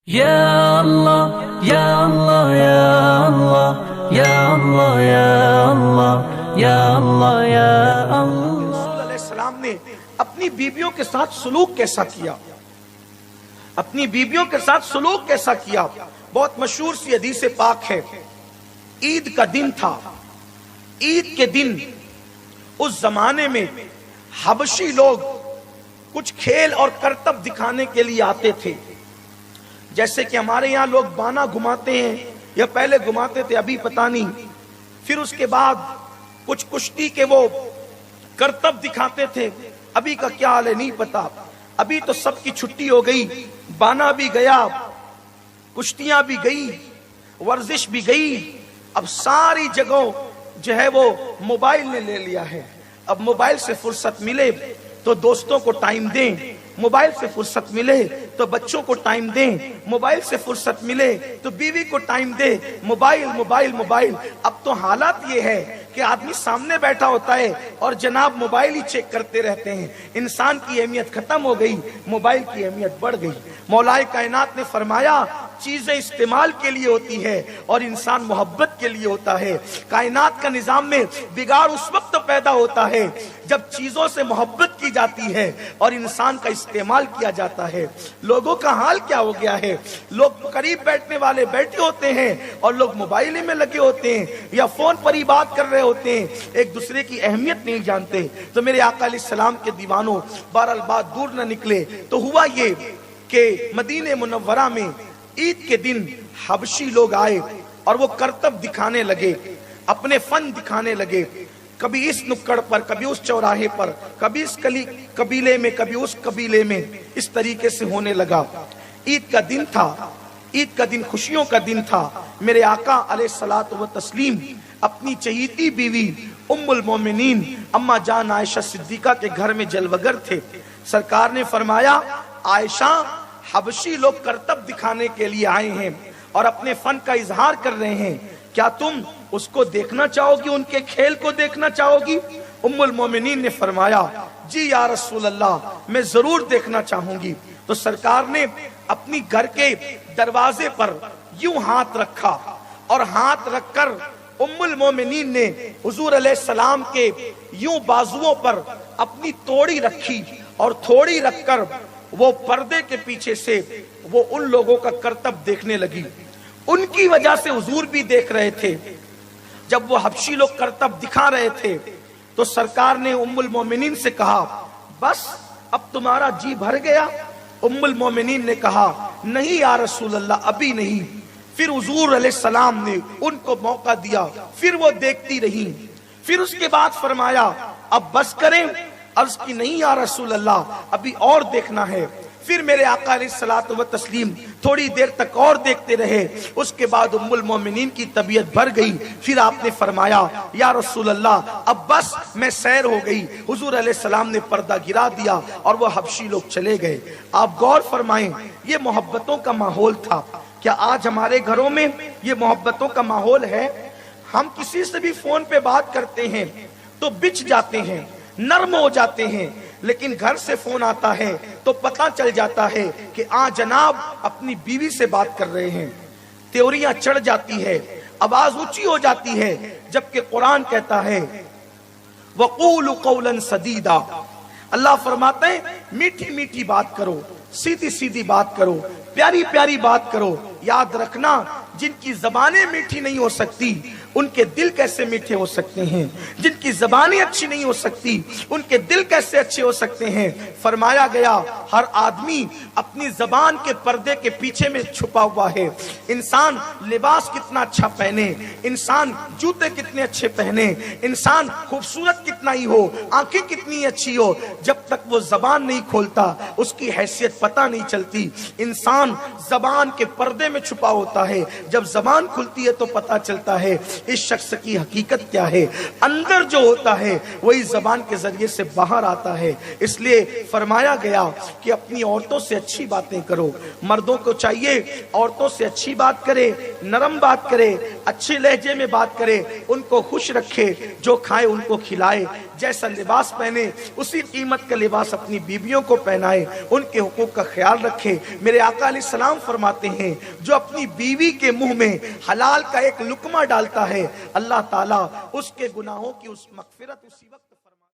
Ya Allah, Ya Allah, Ya Allah, Ya Allah, Ya Allah, Ya Allah, Ya Allah. رسول علیہ السلام نے اپنی بیویوں کے ساتھ سلوک کیسا کیا، اپنی بیویوں کے ساتھ سلوک کیسا کیا؟ بہت مشہور سی حدیث پاک ہے، عید کا دن تھا۔ عید کے دن اس زمانے میں حبشی لوگ کچھ کھیل اور کرتب دکھانے کے لیے آتے تھے، جیسے کہ ہمارے یہاں لوگ بانا گھماتے ہیں، یا پہلے گھماتے تھے ابھی پتہ نہیں، پھر اس کے بعد کچھ کشتی کے وہ کرتب دکھاتے تھے، ابھی کا کیا حال ہے نہیں پتا۔ ابھی تو سب کی چھٹی ہو گئی، بانا بھی گیا، کشتیاں بھی گئی، ورزش بھی گئی، اب ساری جگہوں جو ہے وہ موبائل نے لے لیا ہے۔ اب موبائل سے فرصت ملے تو دوستوں کو ٹائم دیں، موبائل سے فرصت ملے تو بچوں کو ٹائم دیں، موبائل سے فرصت ملے تو بیوی کو ٹائم دے، موبائل موبائل موبائل۔ اب تو حالات یہ ہے کہ آدمی سامنے بیٹھا ہوتا ہے اور جناب موبائل ہی چیک کرتے رہتے ہیں۔ انسان کی اہمیت ختم ہو گئی، موبائل کی اہمیت بڑھ گئی۔ مولا کائنات نے فرمایا چیزیں استعمال کے لیے ہوتی ہے اور انسان محبت کے لیے ہوتا ہے۔ کائنات کا نظام میں بگاڑ اس وقت پیدا ہوتا ہے جب چیزوں سے محبت کی جاتی ہے اور انسان کا استعمال کیا جاتا ہے۔ لوگوں کا حال کیا ہو گیا ہے، لوگ قریب بیٹھنے والے بیٹھے ہوتے ہیں اور لوگ موبائل میں لگے ہوتے ہیں یا فون پر ہی بات کر رہے ہوتے ہیں، ایک دوسرے کی اہمیت نہیں جانتے۔ تو میرے آقا علیہ السلام کے دیوانوں، بہرحال بات دور نہ نکلے تو ہوا یہ کہ مدینہ منورہ میں عید کے دن حبشی لوگ آئے اور وہ کرتب دکھانے لگے، اپنے فن دکھانے لگے، کبھی اس نکڑ پر، کبھی اس چوراہے پر، کبھی اس قبیلے میں، کبھی اس قبیلے میں، اس طریقے سے ہونے لگا۔ عید کا دن تھا، عید کا دن خوشیوں کا دن تھا۔ میرے آقا علیہ الصلوۃ والتسلیم اپنی چہیتی بیوی ام المومنین اما جان عائشہ صدیقہ کے گھر میں جلوگر تھے۔ سرکار نے فرمایا عائشہ، حبشی لوگ کرتب دکھانے کے لیے آئے ہیں اور اپنے فن کا اظہار کر رہے ہیں، کیا تم اس کو دیکھنا چاہو گی، ان کے کھیل کو دیکھنا چاہو گی؟ ام المومنین نے فرمایا جی یا رسول اللہ، میں ضرور دیکھنا چاہوں گی۔ تو سرکار نے اپنی گھر کے دروازے پر یوں ہاتھ رکھا اور ہاتھ رکھ کر ام المومنین نے حضور علیہ السلام کے یوں بازوؤں پر اپنی توڑی رکھی اور تھوڑی رکھ کر وہ پردے کے پیچھے سے وہ ان لوگوں کا کرتب دیکھنے لگی۔ ان کی وجہ سے حضور بھی دیکھ رہے تھے۔ جب وہ حبشی لوگ کرتب دکھا رہے تھے تو سرکار نے ام المومنین سے کہا بس اب تمہارا جی بھر گیا؟ ام المومنین نے کہا نہیں یا رسول اللہ، ابھی نہیں۔ پھر حضور علیہ السلام نے ان کو موقع دیا، پھر وہ دیکھتی رہی۔ پھر اس کے بعد فرمایا اب بس کریں؟ عرض کی نہیں یا رسول اللہ، ابھی اور دیکھنا ہے۔ پھر میرے آقا علیہ الصلوۃ والتسلیم تھوڑی دیر تک اور دیکھتے رہے۔ اس کے بعد ام المومنین کی طبیعت بھر گئی۔ پھر آپ نے فرمایا یا رسول اللہ اب بس، میں سیر ہو گئی۔ حضور علیہ السلام نے پردہ گرا دیا اور وہ حبشی لوگ چلے گئے۔ آپ غور فرمائیں، یہ محبتوں کا ماحول تھا۔ کیا آج ہمارے گھروں میں یہ محبتوں کا ماحول ہے؟ ہم کسی سے بھی فون پہ بات کرتے ہیں تو بچ جاتے ہیں، نرم ہو جاتے ہیں، لیکن گھر سے فون آتا ہے تو پتہ چل جاتا ہے کہ جناب اپنی بیوی سے بات کر رہے ہیں۔ تیوریاں چڑھ جاتی ہے، آواز اونچی ہو جاتی ہے، جبکہ قرآن کہتا ہے وَقُولُوا قَوْلًا سَدِيدًا، اللہ فرماتے ہیں میٹھی میٹھی بات کرو، سیدھی سیدھی بات کرو، پیاری پیاری بات کرو۔ یاد رکھنا جن کی زبانیں میٹھی نہیں ہو سکتی ان کے دل کیسے میٹھے ہو سکتے ہیں، جن کی زبانیں اچھی نہیں ہو سکتی ان کے دل کیسے اچھے ہو سکتے ہیں۔ فرمایا گیا ہر آدمی اپنی زبان کے پردے کے پیچھے میں چھپا ہوا ہے۔ انسان لباس کتنا اچھا پہنے، انسان جوتے کتنے اچھے پہنے، انسان خوبصورت کتنا ہی ہو، آنکھیں کتنی اچھی ہو، جب تک وہ زبان نہیں کھولتا اس کی حیثیت پتہ نہیں چلتی۔ انسان زبان کے پردے میں چھپا ہوتا ہے، جب زبان کھلتی ہے تو پتہ چلتا ہے اس شخص کی حقیقت کیا ہے۔ اندر جو ہوتا ہے وہی زبان کے ذریعے سے باہر آتا ہے۔ اس لیے فرمایا گیا کہ اپنی عورتوں سے اچھی باتیں کرو۔ مردوں کو چاہیے عورتوں سے اچھی بات کرے، نرم بات کرے، اچھے لہجے میں بات کرے، ان کو خوش رکھے، جو کھائے ان کو کھلائے۔ جیسا لباس پہنے اسی قیمت کا لباس اپنی بیویوں کو پہنائے، ان کے حقوق کا خیال رکھے۔ میرے آقا علیہ السلام فرماتے ہیں جو اپنی بیوی کے منہ میں حلال کا ایک لقمہ ڈالتا ہے اللہ تعالیٰ اس کے گناہوں کی اس مغفرت اسی وقت